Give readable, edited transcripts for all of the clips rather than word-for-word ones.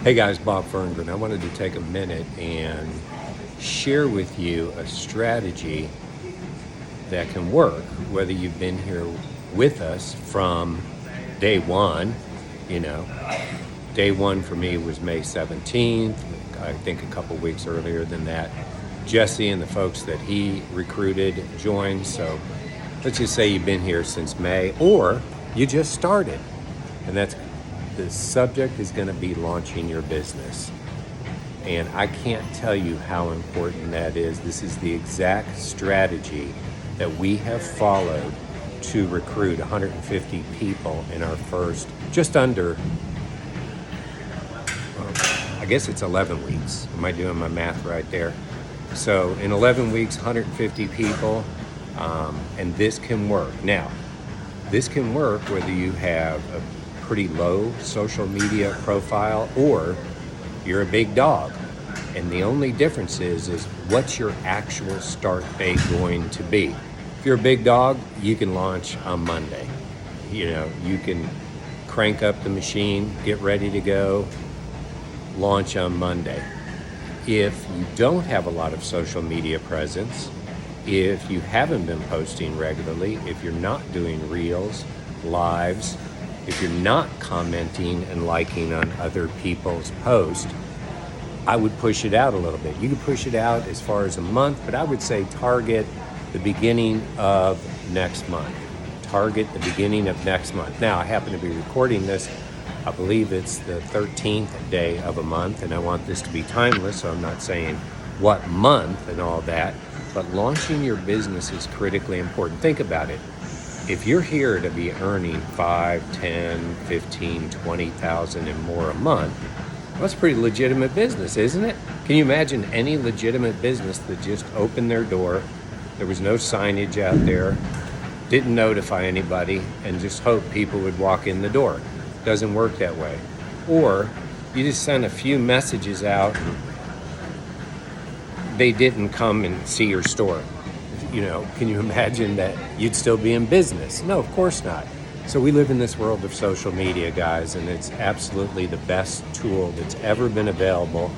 Hey guys, Bob Ferngren. I wanted to take a minute and share with you a strategy that can work, whether you've been here with us from day one. You know, day one for me was May 17th. I think a couple weeks earlier than that, Jesse and the folks that he recruited joined. So let's just say you've been here since May, or you just started. And the subject is going to be launching your business. And I can't tell you how important that is. This is the exact strategy that we have followed to recruit 150 people in our first, just under, I guess it's 11 weeks. Am I doing my math right there? So in 11 weeks, 150 people, and this can work. Now, this can work whether you have a pretty low social media profile or you're a big dog. And the only difference is what's your actual start date going to be? If you're a big dog, you can launch on Monday. You can crank up the machine, get ready to go, launch on Monday. If you don't have a lot of social media presence, if you haven't been posting regularly, if you're not doing reels, lives, if you're not commenting and liking on other people's posts, I would push it out a little bit. You could push it out as far as a month, but I would say target the beginning of next month. Target the beginning of next month. Now, I happen to be recording this. I believe it's the 13th day of a month, and I want this to be timeless, so I'm not saying what month and all that, but launching your business is critically important. Think about it. If you're here to be earning 5, 10, 15, 20,000 and more a month, well, that's pretty legitimate business, isn't it? Can you imagine any legitimate business that just opened their door, there was no signage out there, didn't notify anybody, and just hoped people would walk in the door? Doesn't work that way. Or you just send a few messages out, they didn't come and see your store. Can you imagine that you'd still be in business? No, of course not. So we live in this world of social media, guys, and it's absolutely the best tool that's ever been available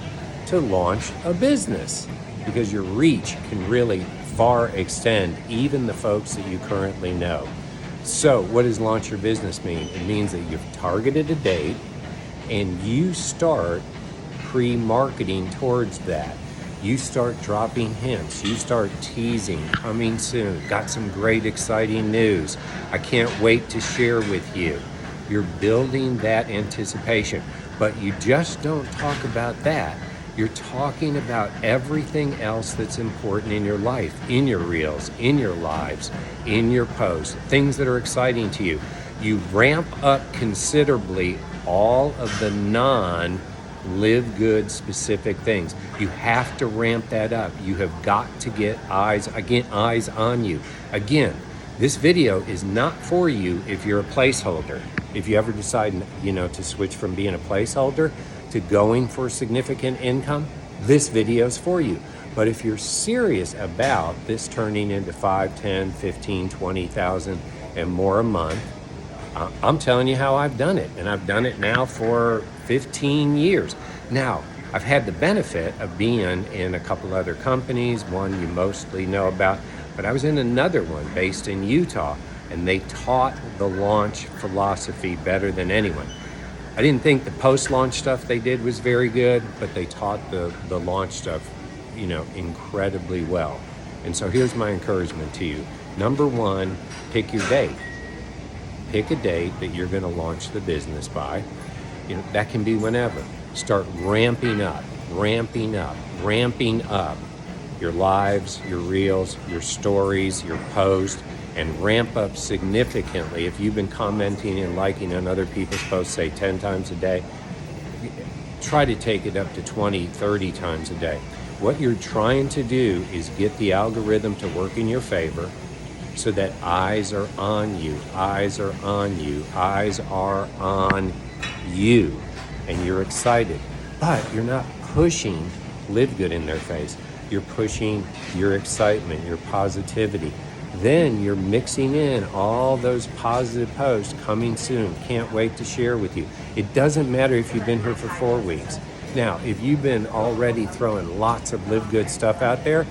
to launch a business, because your reach can really far extend even the folks that you currently know. So what does launch your business mean? It means that you've targeted a date and you start pre-marketing towards that. You start dropping hints, you start teasing, coming soon, got some great exciting news, I can't wait to share with you. You're building that anticipation, but you just don't talk about that. You're talking about everything else that's important in your life, in your reels, in your lives, in your posts, things that are exciting to you. You ramp up considerably all of the live good specific things. You have to ramp that up. You have got to get eyes on you. Again, this video is not for you if you're a placeholder. If you ever decide, to switch from being a placeholder to going for significant income, this video is for you. But if you're serious about this turning into 5, 10, 15, 20,000 and more a month, I'm telling you how I've done it, and I've done it now for 15 years. Now, I've had the benefit of being in a couple other companies, one you mostly know about, but I was in another one based in Utah, and they taught the launch philosophy better than anyone. I didn't think the post-launch stuff they did was very good, but they taught the launch stuff, incredibly well. And so here's my encouragement to you. Number one, pick your date. Pick a date that you're going to launch the business by. That can be whenever. Start ramping up your lives, your reels, your stories, your posts, and ramp up significantly. If you've been commenting and liking on other people's posts, say 10 times a day, try to take it up to 20, 30 times a day. What you're trying to do is get the algorithm to work in your favor, so that eyes are on you, and you're excited. But you're not pushing live good in their face. You're pushing your excitement, your positivity. Then you're mixing in all those positive posts coming soon, can't wait to share with you. It doesn't matter if you've been here for 4 weeks. Now, if you've been already throwing lots of Live Good stuff out there,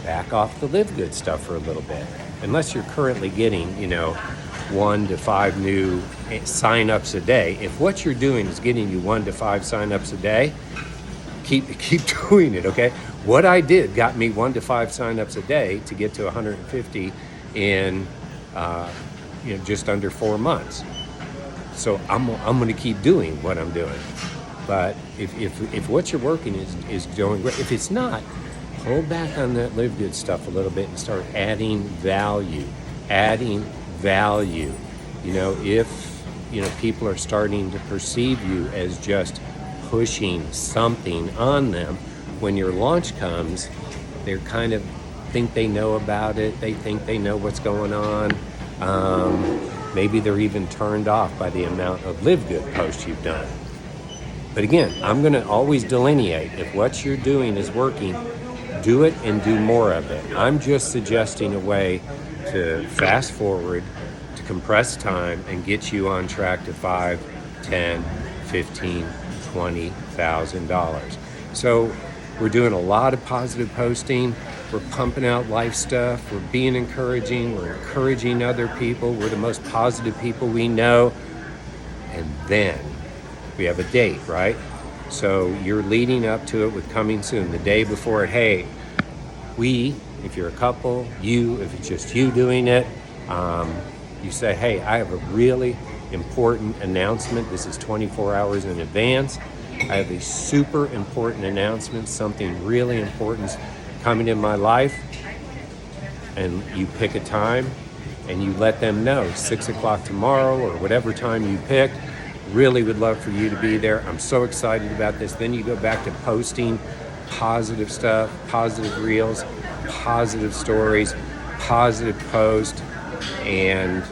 back off the Live Good stuff for a little bit. Unless you're currently getting, 1 to 5 new signups a day. If what you're doing is getting you 1 to 5 signups a day, keep doing it, okay? What I did got me 1 to 5 signups a day to get to 150 in just under 4 months. So I'm going to keep doing what I'm doing. But if what you're working is doing great, if it's not, pull back on that Live Good stuff a little bit and start adding value. If people are starting to perceive you as just pushing something on them, when your launch comes, they're kind of think they know about it. They think they know what's going on. Maybe they're even turned off by the amount of Live Good posts you've done. But again, I'm going to always delineate. If what you're doing is working, do it and do more of it. I'm just suggesting a way to fast forward, to compress time, and get you on track to $5, $10, $15, $20,000. So we're doing a lot of positive posting. We're pumping out life stuff. We're being encouraging. We're encouraging other people. We're the most positive people we know. And then we have a date, right? So you're leading up to it with coming soon. The day before it, hey, if you're a couple, if it's just you doing it, you say, hey, I have a really important announcement. This is 24 hours in advance. I have a super important announcement, something really important coming in my life. And you pick a time and you let them know, 6 o'clock tomorrow or whatever time you pick. Really would love for you to be there. I'm so excited about this. Then you go back to posting positive stuff, positive reels, positive stories, positive posts, and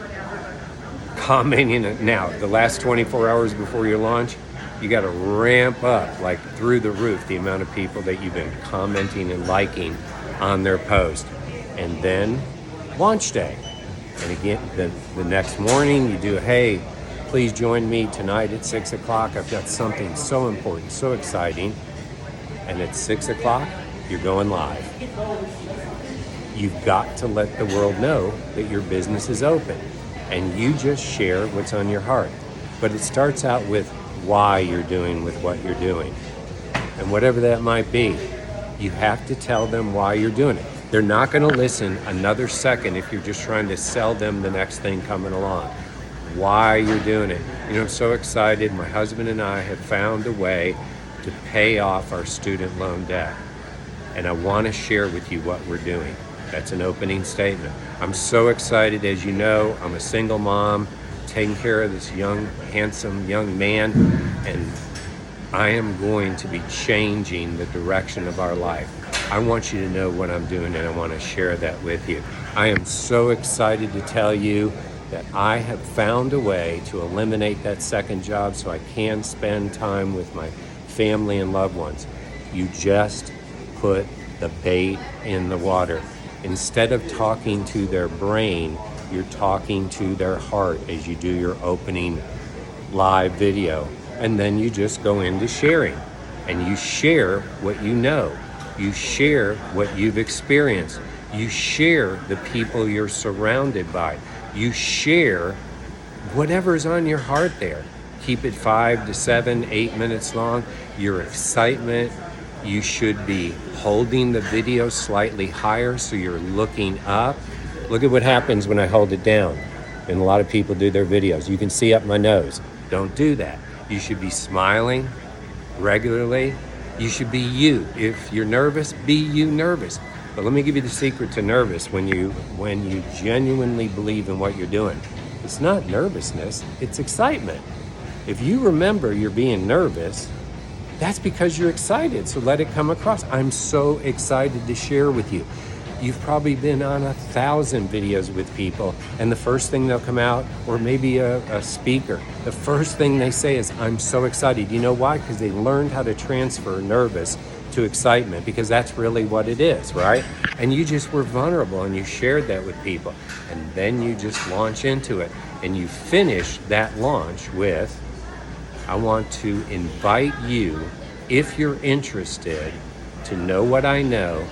commenting. Now, the last 24 hours before your launch, you got to ramp up like through the roof the amount of people that you've been commenting and liking on their post. And then launch day. And again, the next morning you do, hey, please join me tonight at 6 o'clock. I've got something so important, so exciting. And at 6 o'clock, you're going live. You've got to let the world know that your business is open. And you just share what's on your heart. But it starts out with why you're doing with what you're doing. And whatever that might be, you have to tell them why you're doing it. They're not going to listen another second if you're just trying to sell them the next thing coming along. Why you're doing it. I'm so excited. My husband and I have found a way to pay off our student loan debt. And I want to share with you what we're doing. That's an opening statement. I'm so excited. As you know, I'm a single mom, taking care of this young, handsome young man, and I am going to be changing the direction of our life. I want you to know what I'm doing, and I want to share that with you. I am so excited to tell you that I have found a way to eliminate that second job so I can spend time with my family and loved ones. You just put the bait in the water. Instead of talking to their brain, you're talking to their heart as you do your opening live video. And then you just go into sharing. And you share what you know. You share what you've experienced. You share the people you're surrounded by. You share whatever's on your heart there. Keep it 5 to 7, 8 minutes long. Your excitement. You should be holding the video slightly higher so you're looking up. Look at what happens when I hold it down. And a lot of people do their videos. You can see up my nose. Don't do that. You should be smiling regularly. You should be you. If you're nervous, be you nervous. But let me give you the secret to nervous when you genuinely believe in what you're doing. It's not nervousness, it's excitement. If you remember you're being nervous, that's because you're excited, so let it come across. I'm so excited to share with you. You've probably been on 1,000 videos with people, and the first thing they'll come out, or maybe a speaker, the first thing they say is, I'm so excited. You know why? Because they learned how to transfer nervous to excitement, because that's really what it is, right? And you just were vulnerable, and you shared that with people, and then you just launch into it, and you finish that launch with, I want to invite you, if you're interested, to know what I know,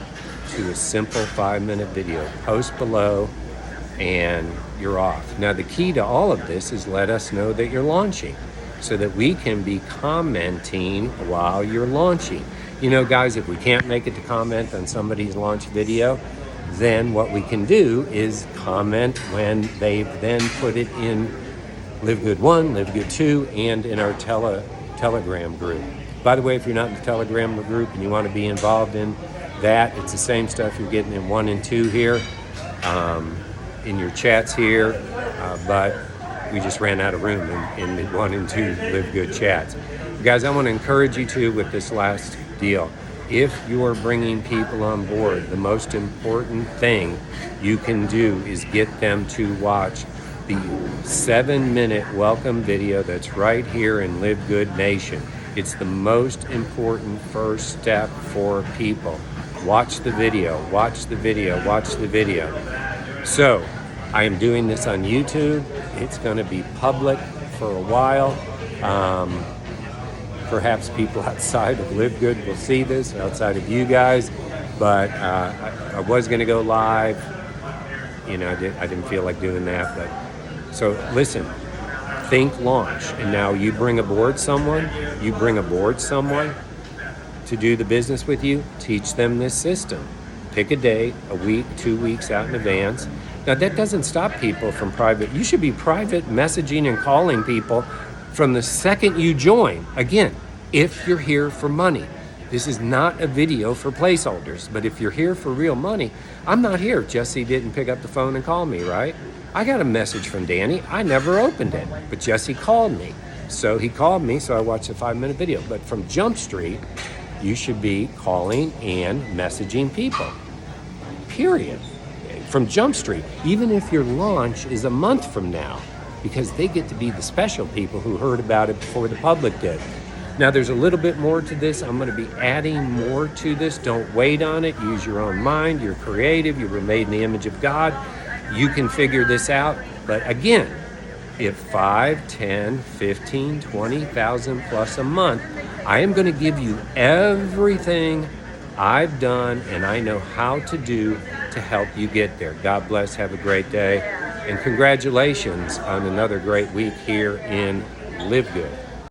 to a simple 5-minute video. Post below and you're off. Now, the key to all of this is let us know that you're launching so that we can be commenting while you're launching. You know, guys, if we can't make it to comment on somebody's launch video, then what we can do is comment when they've then put it in Live Good 1, Live Good 2, and in our Telegram group. By the way, if you're not in the Telegram group and you want to be involved in that, it's the same stuff you're getting in 1 and 2 here, in your chats here, but we just ran out of room in the 1 and 2 Live Good chats. Guys, I want to encourage you to, with this last deal, if you're bringing people on board, the most important thing you can do is get them to watch the 7-minute welcome video that's right here in Live Good Nation. It's the most important first step for people. Watch the video, watch the video, watch the video. So, I am doing this on YouTube. It's going to be public for a while. Perhaps people outside of Live Good will see this, outside of you guys. But I was going to go live. You know, I didn't feel like doing that. But so listen, think launch. And now you bring aboard someone to do the business with you. Teach them this system. Pick a day, a week, 2 weeks out in advance. Now, that doesn't stop people from private. You should be private messaging and calling people from the second you join. Again, if you're here for money. This is not a video for placeholders, but if you're here for real money, I'm not here. Jesse didn't pick up the phone and call me, right? I got a message from Danny. I never opened it, but Jesse called me. So he called me, so I watched a 5-minute video. But from Jump Street, you should be calling and messaging people, period. From Jump Street, even if your launch is a month from now, because they get to be the special people who heard about it before the public did. Now, there's a little bit more to this. I'm going to be adding more to this. Don't wait on it. Use your own mind. You're creative. You were made in the image of God. You can figure this out. But again, if 5, 10, 15, 20,000 plus a month, I am going to give you everything I've done and I know how to do to help you get there. God bless. Have a great day. And congratulations on another great week here in Live Good.